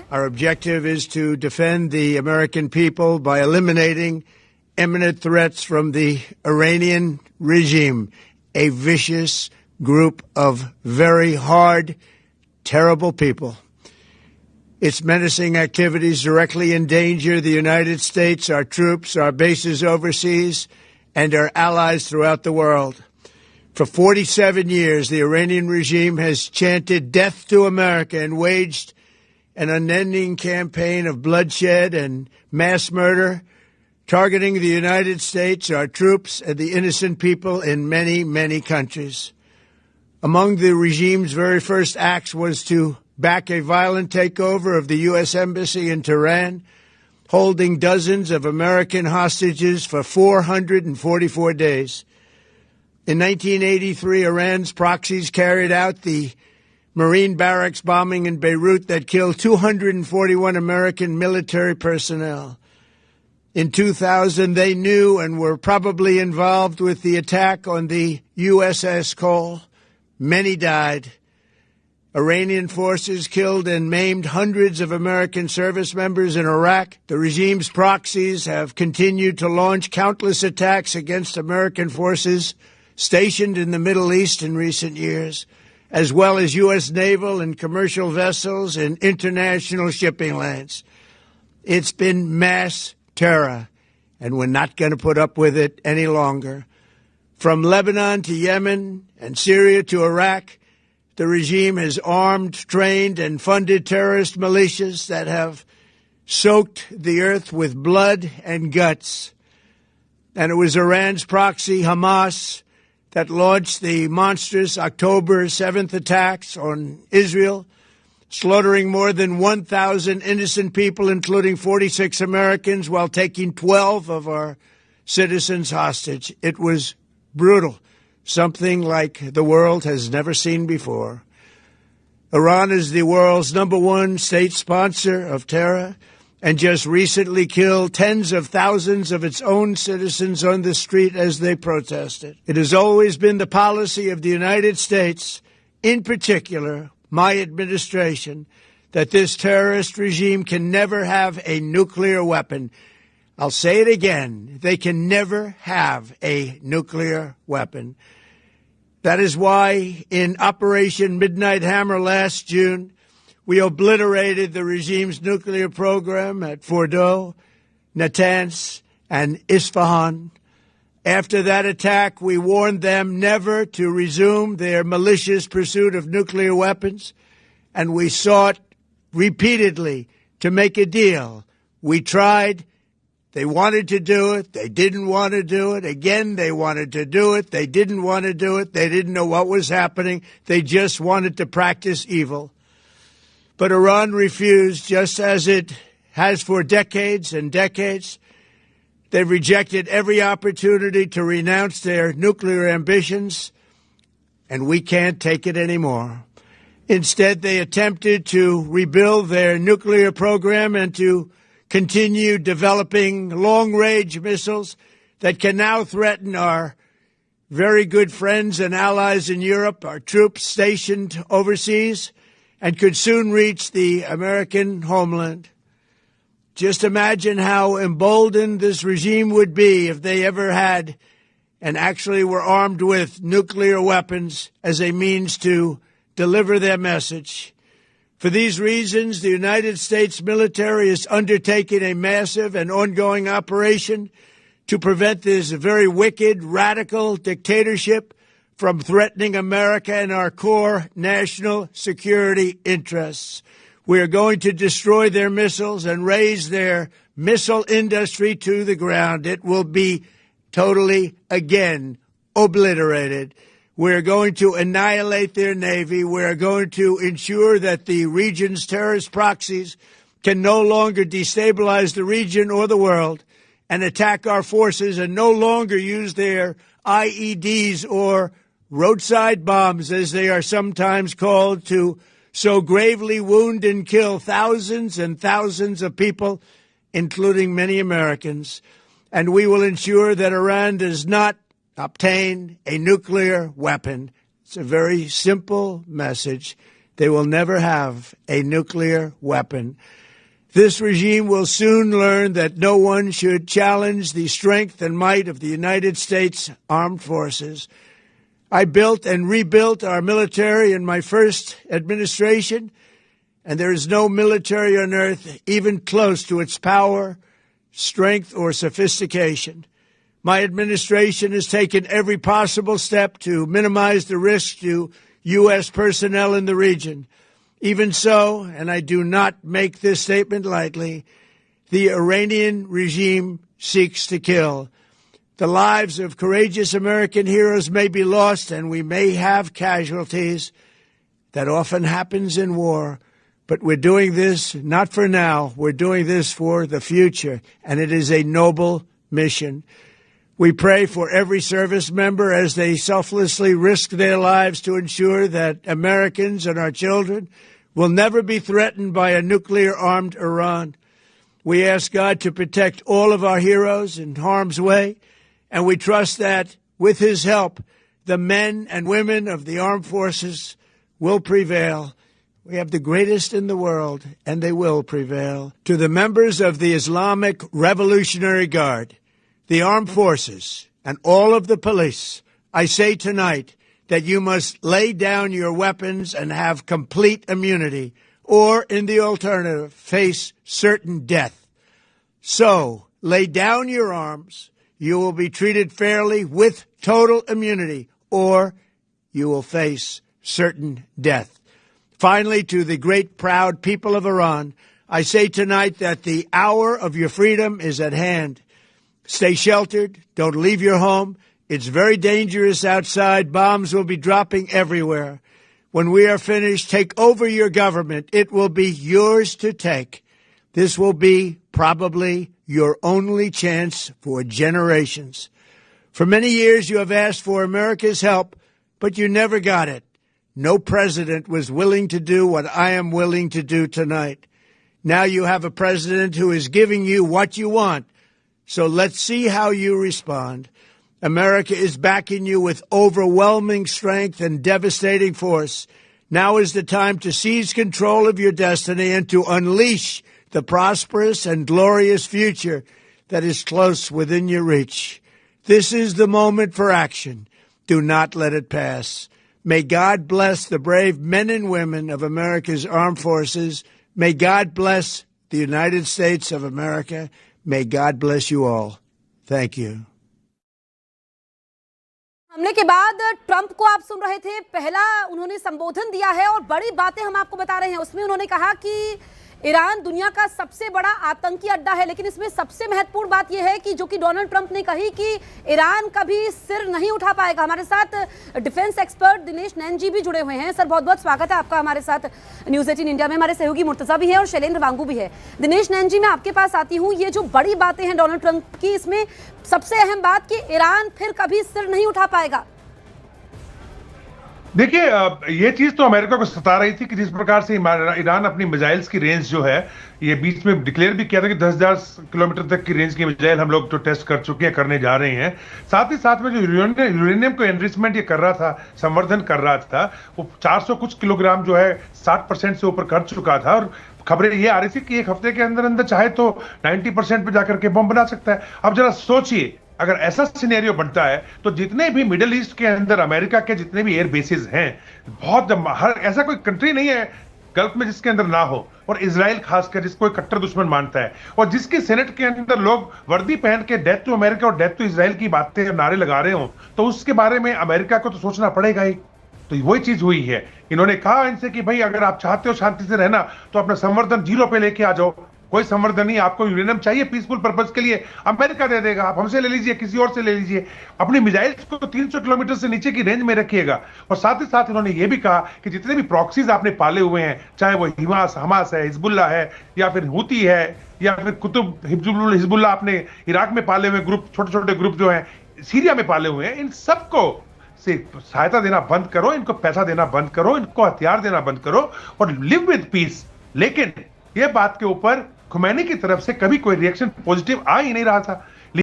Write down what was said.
Our objective is to defend the American people by eliminating imminent threats from the Iranian regime, a vicious group of very hard, terrible people. Its menacing activities directly endanger the United States, our troops, our bases overseas, and our allies throughout the world. For 47 years, the Iranian regime has chanted death to America and waged an unending campaign of bloodshed and mass murder, targeting the United States, our troops, and the innocent people in many, many countries. Among the regime's very first acts was to back a violent takeover of the U.S. Embassy in Tehran, holding dozens of American hostages for 444 days. In 1983, Iran's proxies carried out the Marine barracks bombing in Beirut that killed 241 American military personnel. In 2000, they knew and were probably involved with the attack on the USS Cole. Many died. Iranian forces killed and maimed hundreds of American service members in Iraq. The regime's proxies have continued to launch countless attacks against American forces stationed in the Middle East in recent years, as well as U.S. naval and commercial vessels and international shipping lanes. It's been mass terror, and we're not going to put up with it any longer. From Lebanon to Yemen and Syria to Iraq, the regime has armed, trained, and funded terrorist militias that have soaked the earth with blood and guts. And it was Iran's proxy, Hamas, that launched the monstrous October 7th attacks on Israel, slaughtering more than 1,000 innocent people, including 46 Americans, while taking 12 of our citizens hostage. It was brutal, something like the world has never seen before. Iran is the world's #1 state sponsor of terror and just recently killed tens of thousands of its own citizens on the street as they protested. It has always been the policy of the United States, in particular my administration, that this terrorist regime can never have a nuclear weapon. I'll say it again. They can never have a nuclear weapon. That is why in Operation Midnight Hammer last June, we obliterated the regime's nuclear program at Fordow, Natanz, and Isfahan. After that attack, we warned them never to resume their malicious pursuit of nuclear weapons, and we sought repeatedly to make a deal. We tried. They wanted to do it. They didn't want to do it. Again, they wanted to do it. They didn't want to do it. They didn't know what was happening. They just wanted to practice evil. But Iran refused, just as it has for decades and decades. They've rejected every opportunity to renounce their nuclear ambitions, and we can't take it anymore. Instead, they attempted to rebuild their nuclear program and to continue developing long-range missiles that can now threaten our very good friends and allies in Europe, our troops stationed overseas, and could soon reach the American homeland. Just imagine how emboldened this regime would be if they ever had and actually were armed with nuclear weapons as a means to deliver their message. For these reasons, the United States military is undertaking a massive and ongoing operation to prevent this very wicked, radical dictatorship from threatening America and our core national security interests. We are going to destroy their missiles and raise their missile industry to the ground. It will be totally, again, obliterated. We're going to annihilate their Navy. We're going to ensure that the region's terrorist proxies can no longer destabilize the region or the world and attack our forces and no longer use their IEDs or roadside bombs, as they are sometimes called, to so gravely wound and kill thousands and thousands of people, including many Americans. And we will ensure that Iran does not obtain a nuclear weapon. It's a very simple message. they will never have a nuclear weapon. This regime will soon learn that no one should challenge the strength and might of the United States Armed Forces. I built and rebuilt our military in my first administration, and there is no military on earth even close to its power, strength, or sophistication. My administration has taken every possible step to minimize the risk to U.S. personnel in the region. Even so, and I do not make this statement lightly, the Iranian regime seeks to kill. The lives of courageous American heroes may be lost, and we may have casualties. That often happens in war. But we're doing this not for now. We're doing this for the future, and it is a noble mission. We pray for every service member as they selflessly risk their lives to ensure that Americans and our children will never be threatened by a nuclear-armed Iran. We ask God to protect all of our heroes in harm's way, and we trust that, with His help, the men and women of the armed forces will prevail. We have the greatest in the world, and they will prevail. To the members of the Islamic Revolutionary Guard, the armed forces, and all of the police, I say tonight that you must lay down your weapons and have complete immunity, or, in the alternative, face certain death. So, lay down your arms. You will be treated fairly with total immunity, or you will face certain death. Finally, to the great proud people of Iran, I say tonight that the hour of your freedom is at hand. Stay sheltered. Don't leave your home. It's very dangerous outside. Bombs will be dropping everywhere. When we are finished, take over your government. It will be yours to take. This will be probably your only chance for generations. For many years, you have asked for America's help, but you never got it. No president was willing to do what I am willing to do tonight. Now you have a president who is giving you what you want. So let's see how you respond. America is backing you with overwhelming strength and devastating force. Now is the time to seize control of your destiny and to unleash the prosperous and glorious future that is close within your reach. This is the moment for action. Do not let it pass. May God bless the brave men and women of America's armed forces. May God bless the United States of America. May God bless you all. Thank you. हमले के बाद Trump को आप सुन रहे थे। पहला उन्होंने संबोधन दिया है और बड़ी बातें हम आपको बता रहे हैं। उसमें उन्होंने कहा कि ईरान दुनिया का सबसे बड़ा आतंकी अड्डा है, लेकिन इसमें सबसे महत्वपूर्ण बात यह है कि जो कि डोनाल्ड ट्रंप ने कही कि ईरान कभी सिर नहीं उठा पाएगा। हमारे साथ डिफेंस एक्सपर्ट दिनेश नैन जी भी जुड़े हुए हैं। सर, बहुत बहुत स्वागत है आपका हमारे साथ न्यूज़ 18 इंडिया में। हमारे सहयोगी मुर्तजा भी है और शैलेंद्र वांगू भी है। दिनेश नैन जी, मैं आपके पास आती हूँ। ये जो बड़ी बातें हैं डोनाल्ड ट्रंप की, इसमें सबसे अहम बात कि ईरान फिर कभी सिर नहीं उठा पाएगा। देखिए, ये चीज तो अमेरिका को सता रही थी कि जिस प्रकार से ईरान अपनी मिसाइल्स की रेंज जो है, ये बीच में डिक्लेयर भी किया था कि 10,000 किलोमीटर तक की रेंज की मिसाइल हम लोग तो टेस्ट कर चुके हैं, करने जा रहे हैं। साथ ही साथ में जो यूरेनियम को एनरिचमेंट ये कर रहा था, संवर्धन कर रहा था, वो 400 कुछ किलोग्राम जो है 60% से ऊपर कर चुका था। और खबरें ये आ रही थी कि एक हफ्ते के अंदर अंदर चाहे तो 90% पे जाकर के बम बना सकता है। अब जरा सोचिए, अगर ऐसा सिनेरियो बनता है तो जितने भी मिडिल ईस्ट के अंदर अमेरिका के जितने भी एयर बेसेस हैं, बहुत हर ऐसा कोई कंट्री नहीं है गल्फ में जिसके अंदर ना हो, और इजराइल खासकर जिसको कट्टर दुश्मन मानता है और जिसकी सेनेट के अंदर लोग वर्दी पहन के डेथ टू अमेरिका और डेथ टू इजराइल की बातें नारे लगा रहे हो, तो उसके बारे में अमेरिका को तो सोचना पड़ेगा ही। तो वही चीज हुई है। इन्होंने कहा इनसे कि भाई अगर आप चाहते हो शांति से रहना तो अपना संवर्धन 0 पे लेके आ जाओ। कोई संवर्धन नहीं, आपको यूरेनियम चाहिए पीसफुल पर्पस के लिए, अमेरिका दे देगा, आप हमसे ले लीजिए, किसी और से ले लीजिए। अपनी मिसाइल्स को 300 किलोमीटर से नीचे की रेंज में रखिएगा। और साथ ही साथ इन्होंने ये भी कहा कि जितने भी प्रॉक्सीज आपने पाले हुए हैं, चाहे वो हमास है, हिजबुल्ला है, या फिर हुती है, या फिर कुतुब हिजबुल्ला आपने इराक में पाले हुए ग्रुप, छोटे छोटे ग्रुप जो हैं सीरिया में पाले हुए हैं, इन सबको से सहायता देना बंद करो, इनको पैसा देना बंद करो, इनको हथियार देना बंद करो और लिव विद पीस। लेकिन ये बात के ऊपर खुमैनी की तरफ से कभी कोई रिएक्शन पॉजिटिव आ ही नहीं रहा था।